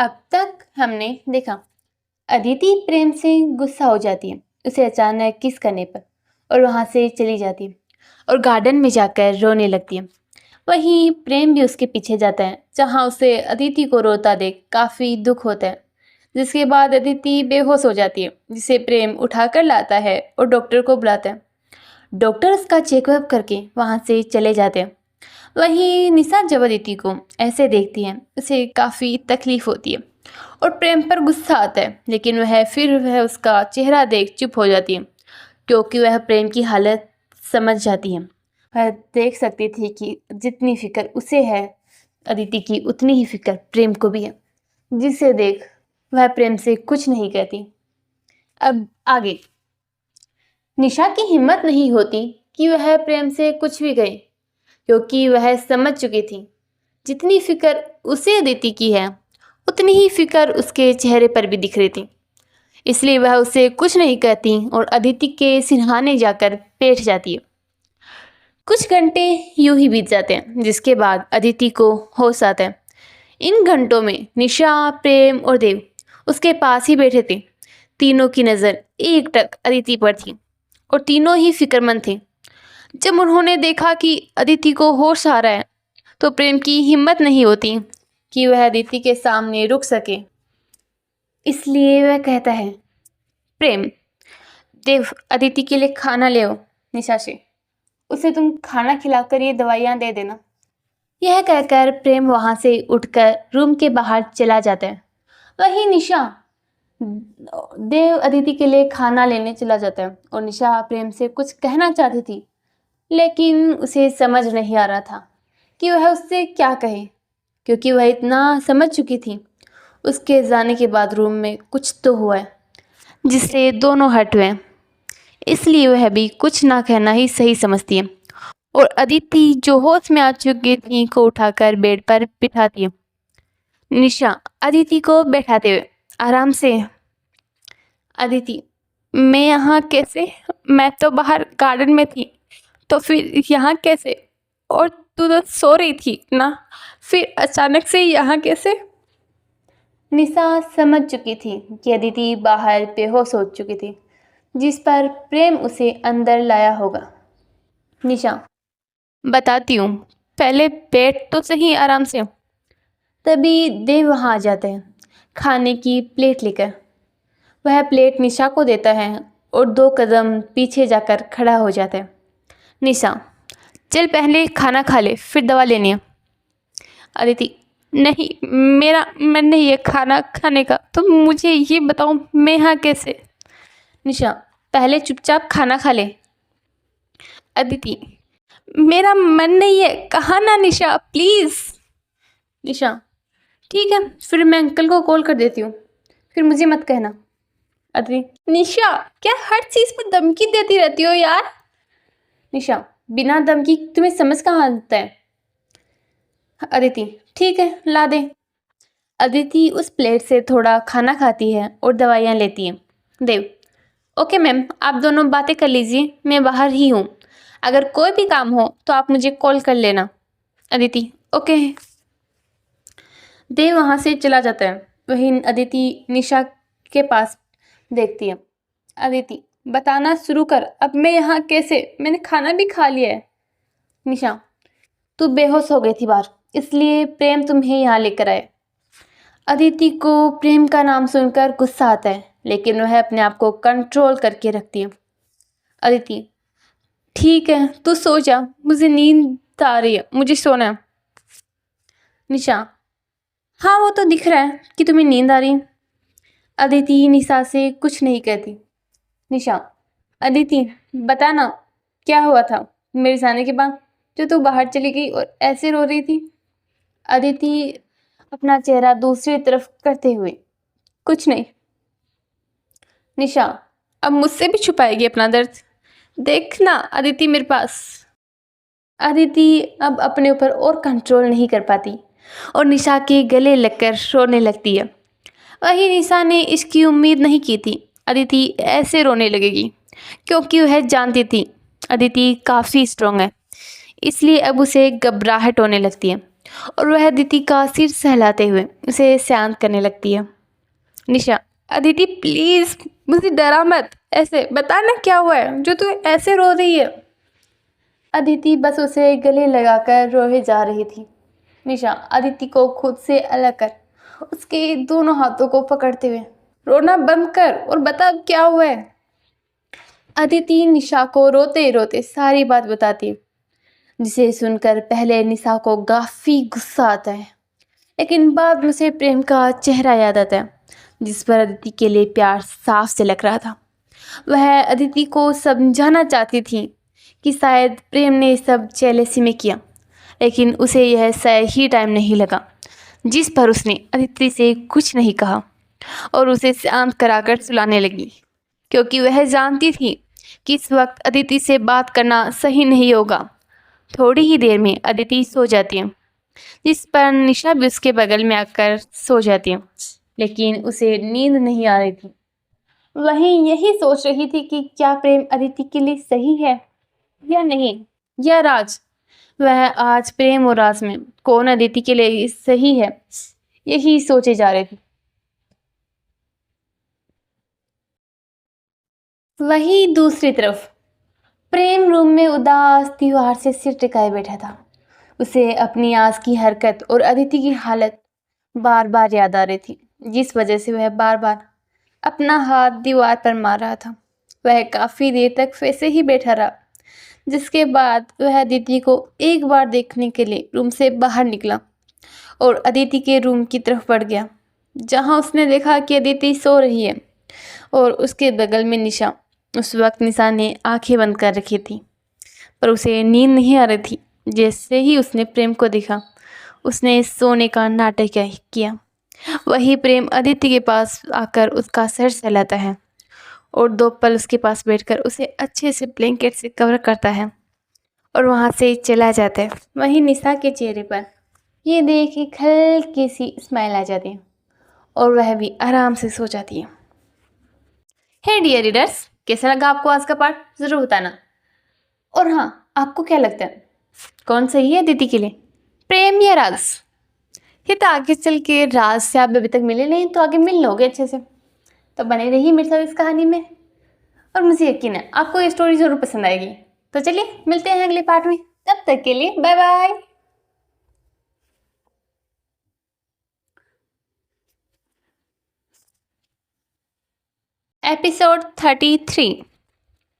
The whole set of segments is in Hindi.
अब तक हमने देखा अदिति प्रेम से गुस्सा हो जाती है उसे अचानक किस करने पर और वहाँ से चली जाती है और गार्डन में जाकर रोने लगती है। वहीं प्रेम भी उसके पीछे जाता है जहाँ उसे अदिति को रोता देख काफ़ी दुख होता है। जिसके बाद अदिति बेहोश हो जाती है जिसे प्रेम उठाकर लाता है और डॉक्टर को बुलाता है। डॉक्टर उसका चेकअप करके वहाँ से चले जाते हैं। वहीं निशा जब अदिति को ऐसे देखती है उसे काफ़ी तकलीफ होती है और प्रेम पर गुस्सा आता है, लेकिन वह उसका चेहरा देख चुप हो जाती है क्योंकि वह प्रेम की हालत समझ जाती है। वह देख सकती थी कि जितनी फिक्र उसे है अदिति की उतनी ही फिक्र प्रेम को भी है, जिसे देख वह प्रेम से कुछ नहीं कहती। अब आगे निशा की हिम्मत नहीं होती कि वह प्रेम से कुछ भी कहे क्योंकि वह समझ चुकी थी जितनी फिक्र उसे अदिति की है उतनी ही फिक्र उसके चेहरे पर भी दिख रही थी। इसलिए वह उसे कुछ नहीं कहती और अदिति के सिरहाने जाकर बैठ जाती है। कुछ घंटे यूं ही बीत जाते हैं जिसके बाद अदिति को होश आता है। इन घंटों में निशा, प्रेम और देव उसके पास ही बैठे थे। तीनों की नज़र एकटक अदिति पर थी और तीनों ही फिक्रमंद थे। जब उन्होंने देखा कि अदिति को होश आ रहा है तो प्रेम की हिम्मत नहीं होती कि वह अदिति के सामने रुक सके। इसलिए वह कहता है, प्रेम, देव अदिति के लिए खाना ले आओ निशा से, उसे तुम खाना खिलाकर ये दवाइयाँ दे देना। यह कहकर प्रेम वहाँ से उठकर रूम के बाहर चला जाता है। वहीं निशा देव अदिति के लिए खाना लेने चला जाता है और निशा प्रेम से कुछ कहना चाहती थी, लेकिन उसे समझ नहीं आ रहा था कि वह उससे क्या कहे क्योंकि वह इतना समझ चुकी थी उसके जाने के बाद रूम में कुछ तो हुआ है जिससे दोनों हट हुए। इसलिए वह भी कुछ ना कहना ही सही समझती है और अदिति जो होश में आ चुकी थी को उठाकर बेड पर बिठाती है। निशा अदिति को बैठाते हुए आराम से, अदिति, मैं यहाँ कैसे? मैं तो बाहर गार्डन में थी, तो फिर यहाँ कैसे? और तू तो सो रही थी ना, फिर अचानक से यहाँ कैसे? निशा समझ चुकी थी कि अदिति बाहर बेहोश हो चुकी थी, जिस पर प्रेम उसे अंदर लाया होगा। निशा, बताती हूँ, पहले बैठ तो सही आराम से। तभी देव वहाँ आ जाते हैं खाने की प्लेट लेकर। वह प्लेट निशा को देता है और 2 कदम पीछे जाकर खड़ा हो जाता है। निशा, चल पहले खाना खा ले फिर दवा लेनी है। अदिति, नहीं, मेरा मन नहीं है खाना खाने का, तो मुझे ये बताओ मैं यहाँ कैसे? निशा, पहले चुपचाप खाना खा ले। अदिति, मेरा मन नहीं है, कहा ना निशा, प्लीज़। निशा, ठीक है, फिर मैं अंकल को कॉल कर देती हूँ, फिर मुझे मत कहना। अदिति, निशा, क्या हर चीज़ पर धमकी देती रहती हो यार? निशा, बिना धमकी तुम्हें समझ कहाँ आता है? अदिति, ठीक है, ला दे। अदिति उस प्लेट से थोड़ा खाना खाती है और दवाइयाँ लेती है। देव, ओके मैम, आप दोनों बातें कर लीजिए, मैं बाहर ही हूँ, अगर कोई भी काम हो तो आप मुझे कॉल कर लेना। अदिति, ओके। देव वहाँ से चला जाता है। वहीं अदिति निशा के पास देखती है। अदिति, बताना शुरू कर, अब मैं यहाँ कैसे? मैंने खाना भी खा लिया है। निशा, तू बेहोश हो गई थी बाहर, इसलिए प्रेम तुम्हें यहाँ लेकर आए। अदिति को प्रेम का नाम सुनकर गुस्सा आता है, लेकिन वह अपने आप को कंट्रोल करके रखती है। अदिति, ठीक है, तू सो जा, मुझे नींद आ रही है, मुझे सोना है। निशा, हाँ वो तो दिख रहा है कि तुम्हें नींद आ रही है। अदिति निशा से कुछ नहीं कहती। निशा, अदिति, बता ना क्या हुआ था मेरे जाने के बाद जो तू बाहर चली गई और ऐसे रो रही थी? अदिति अपना चेहरा दूसरी तरफ करते हुए, कुछ नहीं। निशा, अब मुझसे भी छुपाएगी अपना दर्द? देखना अदिति मेरे पास। अदिति अब अपने ऊपर और कंट्रोल नहीं कर पाती और निशा के गले लगकर रोने लगती है। वही निशा ने इसकी उम्मीद नहीं की थी अदिति ऐसे रोने लगेगी, क्योंकि वह जानती थी अदिति काफ़ी स्ट्रांग है, इसलिए अब उसे घबराहट होने लगती है और वह अदिति का सिर सहलाते हुए उसे शांत करने लगती है। निशा, अदिति प्लीज मुझे डरा मत, ऐसे बता ना क्या हुआ है जो तू ऐसे रो रही है। अदिति बस उसे गले लगाकर रोए जा रही थी। निशा अदिति को खुद से अलग कर उसके दोनों हाथों को पकड़ते हुए, रोना बंद कर और बता क्या हुआ है। अदिति निशा को रोते रोते सारी बात बताती है, जिसे सुनकर पहले निशा को काफी गुस्सा आता है, लेकिन बाद में उसे प्रेम का चेहरा याद आता है, जिस पर अदिति के लिए प्यार साफ से लग रहा था। वह अदिति को समझाना चाहती थी कि शायद प्रेम ने सब जेलसी में किया, लेकिन उसे यह सही टाइम नहीं लगा, जिस पर उसने अदिति से कुछ नहीं कहा और उसे शांत कराकर सुलाने लगी, क्योंकि वह जानती थी कि इस वक्त अदिति से बात करना सही नहीं होगा। थोड़ी ही देर में अदिति सो जाती है, जिस पर निशा भी उसके बगल में आकर सो जाती है, लेकिन उसे नींद नहीं आ रही थी। वहीं यही सोच रही थी कि क्या प्रेम अदिति के लिए सही है या नहीं, या राज। वह आज प्रेम और राज में कौन अदिति के लिए सही है, यही सोचे जा रहे थे। वहीं दूसरी तरफ प्रेम रूम में उदास दीवार से सिर टिकाए बैठा था। उसे अपनी आज की हरकत और अदिति की हालत बार बार याद आ रही थी, जिस वजह से वह बार बार अपना हाथ दीवार पर मार रहा था। वह काफी देर तक वैसे ही बैठा रहा, जिसके बाद वह अदिति को एक बार देखने के लिए रूम से बाहर निकला और अदिति के रूम की तरफ बढ़ गया, जहां उसने देखा कि अदिति सो रही है और उसके बगल में निशा। उस वक्त निशा ने आंखें बंद कर रखी थी, पर उसे नींद नहीं आ रही थी। जैसे ही उसने प्रेम को देखा, उसने सोने का नाटक किया। वही प्रेम अदिति के पास आकर उसका सर सहलाता है और 2 पल उसके पास बैठकर उसे अच्छे से ब्लैंकेट से कवर करता है और वहाँ से चला जाता है। वहीं निशा के चेहरे पर ये देख एक हल्की सी स्माइल आ जाती है और वह भी आराम से सो जाती है। हे डियर रीडर्स, कैसा लगा आपको आज का पार्ट, ज़रूर बताना। और हाँ, आपको क्या लगता है कौन सही है अदिति के लिए, प्रेम या राज? ये तो आगे चल के राज से आप अभी तक मिले नहीं, तो आगे मिल लोगे अच्छे से। तो बने रहिए मेरे साथ इस कहानी में, और मुझे यकीन है आपको ये स्टोरी ज़रूर पसंद आएगी। तो चलिए मिलते हैं अगले पार्ट में, तब तक के लिए बाय बाय। एपिसोड 33।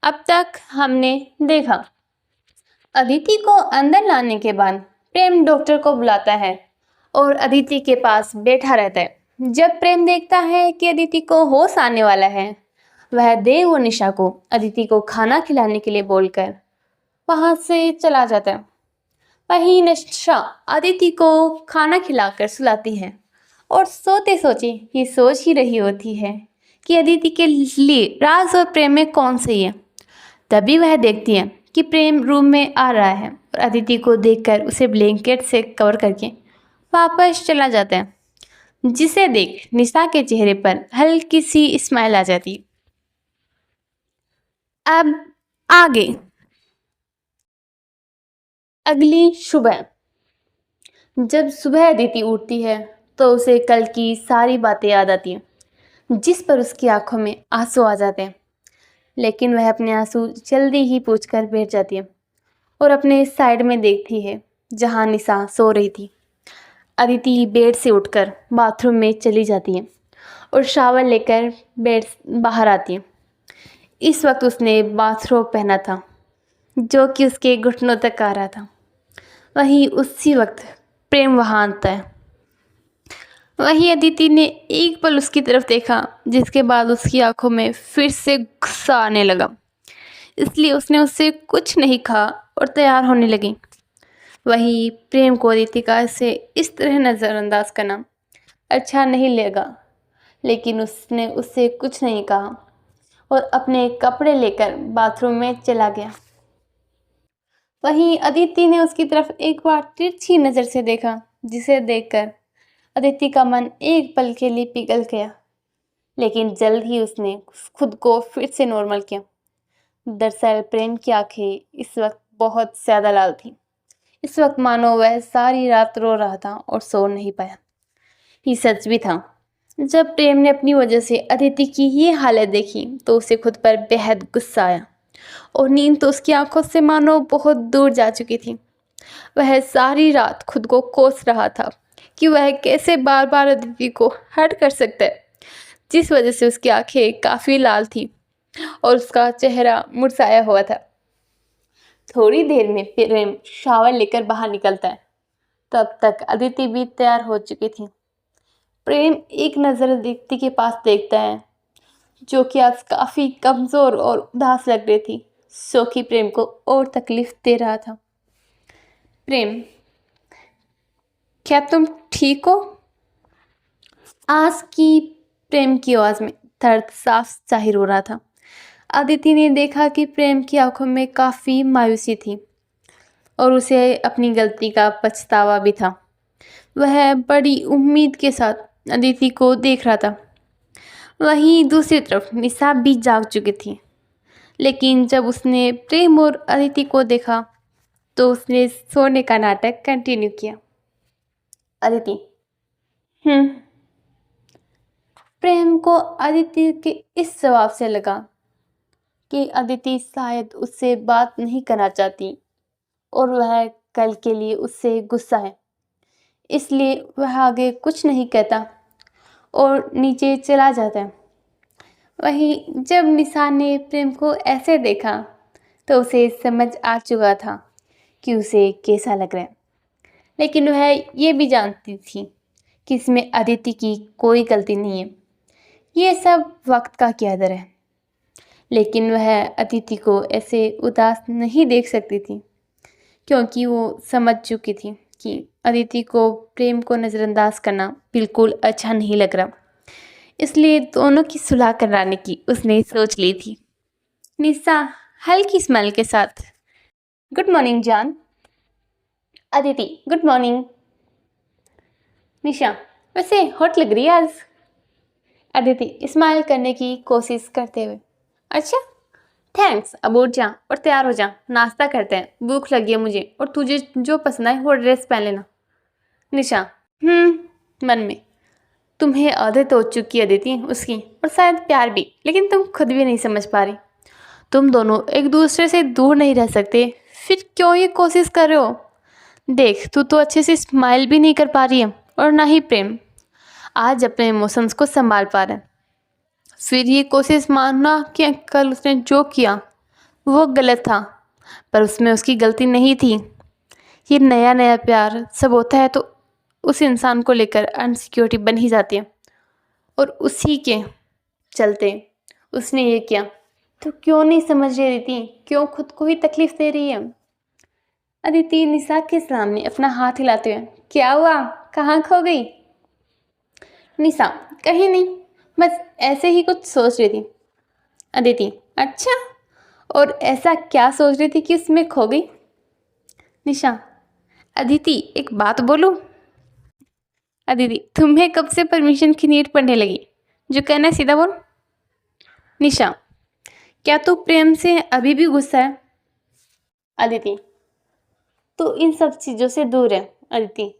अब तक हमने देखा अदिति को अंदर लाने के बाद प्रेम डॉक्टर को बुलाता है और अदिति के पास बैठा रहता है। जब प्रेम देखता है कि अदिति को होश आने वाला है, वह देव और निशा को अदिति को खाना खिलाने के लिए बोलकर वहां से चला जाता है। वहीं निशा अदिति को खाना खिलाकर सुलाती है और सोते सोते ये सोच ही रही होती है कि अदिति के लिए राज और प्रेम में कौन सही है। तभी वह देखती है कि प्रेम रूम में आ रहा है और अदिति को देखकर उसे ब्लैंकेट से कवर करके वापस चला जाता है, जिसे देख निशा के चेहरे पर हल्की सी स्माइल आ जाती है। अब आगे अगली सुबह, जब सुबह अदिति उठती है तो उसे कल की सारी बातें याद आती हैं, जिस पर उसकी आंखों में आंसू आ जाते हैं। लेकिन वह अपने आंसू जल्दी ही पोंछकर बैठ जाती है और अपने साइड में देखती है जहां निशा सो रही थी। अदिति बेड से उठकर बाथरूम में चली जाती है और शावर लेकर बेड बाहर आती है। इस वक्त उसने बाथरोब पहना था, जो कि उसके घुटनों तक आ रहा था। वहीं उसी वक्त प्रेम वहाँ आता है। वहीं अदिति ने एक पल उसकी तरफ देखा, जिसके बाद उसकी आंखों में फिर से गुस्सा आने लगा, इसलिए उसने उससे कुछ नहीं कहा और तैयार होने लगी। वहीं प्रेम को अदिति का इसे इस तरह नज़रअंदाज करना अच्छा नहीं लगा, लेकिन उसने उससे कुछ नहीं कहा और अपने कपड़े लेकर बाथरूम में चला गया। वहीं अदिति ने उसकी तरफ एक बार तिरछी नज़र से देखा, जिसे देखकर अदिति का मन एक पल के लिए पिघल गया, लेकिन जल्द ही उसने खुद को फिर से नॉर्मल किया। दरअसल प्रेम की आंखें इस वक्त बहुत ज़्यादा लाल थी, इस वक्त मानो वह सारी रात रो रहा था और सो नहीं पाया। ये सच भी था। जब प्रेम ने अपनी वजह से अदिति की ये हालत देखी तो उसे खुद पर बेहद गुस्सा आया और नींद तो उसकी आंखों से मानो बहुत दूर जा चुकी थी। वह सारी रात खुद को कोस रहा था कि वह कैसे बार बार अदिति को हर्ट कर सकता है, जिस वजह से उसकी आंखें काफ़ी लाल थी और उसका चेहरा मुरझाया हुआ था। थोड़ी देर में प्रेम शावर लेकर बाहर निकलता है। तब तक अदिति भी तैयार हो चुकी थी। प्रेम एक नज़र अदिति के पास देखता है, जो कि आज काफ़ी कमज़ोर और उदास लग रही थी। शोखी प्रेम को और तकलीफ दे रहा था। प्रेम, क्या तुम ठीक हो? आज की प्रेम की आवाज़ में दर्द साफ जाहिर हो रहा था। अदिति ने देखा कि प्रेम की आंखों में काफ़ी मायूसी थी और उसे अपनी गलती का पछतावा भी था। वह बड़ी उम्मीद के साथ अदिति को देख रहा था। वहीं दूसरी तरफ निशा भी जाग चुकी थी, लेकिन जब उसने प्रेम और अदिति को देखा तो उसने सोने का नाटक कंटिन्यू किया। अदिति, प्रेम को अदिति के इस जवाब से लगा कि अदिति शायद उससे बात नहीं करना चाहती और वह कल के लिए उससे गुस्सा है, इसलिए वह आगे कुछ नहीं कहता और नीचे चला जाता है। वहीं जब निशा ने प्रेम को ऐसे देखा तो उसे समझ आ चुका था कि उसे कैसा लग रहा है, लेकिन वह ये भी जानती थी कि इसमें अदिति की कोई गलती नहीं है। ये सब वक्त का कहर है, लेकिन वह अदिति को ऐसे उदास नहीं देख सकती थी, क्योंकि वो समझ चुकी थी कि अदिति को प्रेम को नज़रअंदाज करना बिल्कुल अच्छा नहीं लग रहा। इसलिए दोनों की सुलह कराने की उसने सोच ली थी। निशा हल्की स्माइल के साथ, गुड मॉर्निंग जान। Aditi, good morning. निशा, वैसे हॉट लग रही है आज। अदिति स्माइल करने की कोशिश करते हुए, अच्छा थैंक्स, अब उठ जा और तैयार हो जा, नाश्ता करते हैं, भूख लगी है मुझे, और तुझे जो पसंद आए वो ड्रेस पहन लेना। निशा, मन में, तुम्हें आदत हो चुकी है अदिति उसकी, और शायद प्यार भी, लेकिन तुम खुद भी नहीं समझ पा रही। तुम दोनों एक दूसरे से दूर नहीं रह सकते, फिर क्यों ये कोशिश कर रहे हो? देख, तू तो अच्छे से स्माइल भी नहीं कर पा रही है और ना ही प्रेम आज अपने इमोशंस को संभाल पा रहे हैं। फिर ये कोशिश मानना कि कल उसने जो किया वो गलत था, पर उसमें उसकी गलती नहीं थी। ये नया नया प्यार सब होता है तो उस इंसान को लेकर अनसिक्योरिटी बन ही जाती है, और उसी के चलते उसने ये किया। तो क्यों नहीं समझ रही थी, क्यों खुद को ही तकलीफ दे रही है? अदिति निशा के सामने अपना हाथ हिलाते हुए, क्या हुआ, कहाँ खो गई? निशा, कहीं नहीं, बस ऐसे ही कुछ सोच रही थी। अदिति, अच्छा, और ऐसा क्या सोच रही थी कि उसमें खो गई? निशा, अदिति एक बात बोलूं? अदिति, तुम्हें कब से परमिशन की नीड पड़ने लगी? जो कहना है सीधा बोल। निशा, क्या तू प्रेम से अभी भी गुस्सा है? अदिति, तो इन सब चीज़ों से दूर है। अदिति,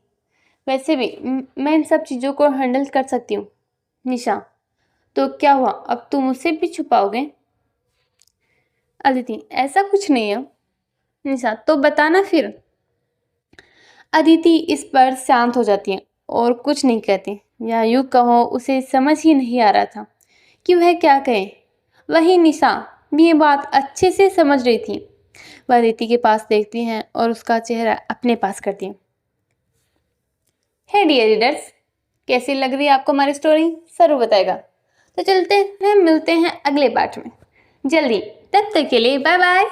वैसे भी मैं इन सब चीज़ों को हैंडल कर सकती हूँ। निशा, तो क्या हुआ, अब तुम मुझसे भी छुपाओगे? अदिति, ऐसा कुछ नहीं है। निशा, तो बताना फिर। अदिति इस पर शांत हो जाती है और कुछ नहीं कहती, या यूँ कहो उसे समझ ही नहीं आ रहा था कि वह क्या कहे। वहीं निशा भी ये बात अच्छे से समझ रही थी। वह अदिति के पास देखती हैं और उसका चेहरा अपने पास करती हैं। हे डियर रीडर्स, कैसी लग रही है आपको हमारी स्टोरी? जरूर बताएगा। तो चलते हैं, मिलते हैं अगले पार्ट में जल्दी। तब तक के लिए बाय बाय।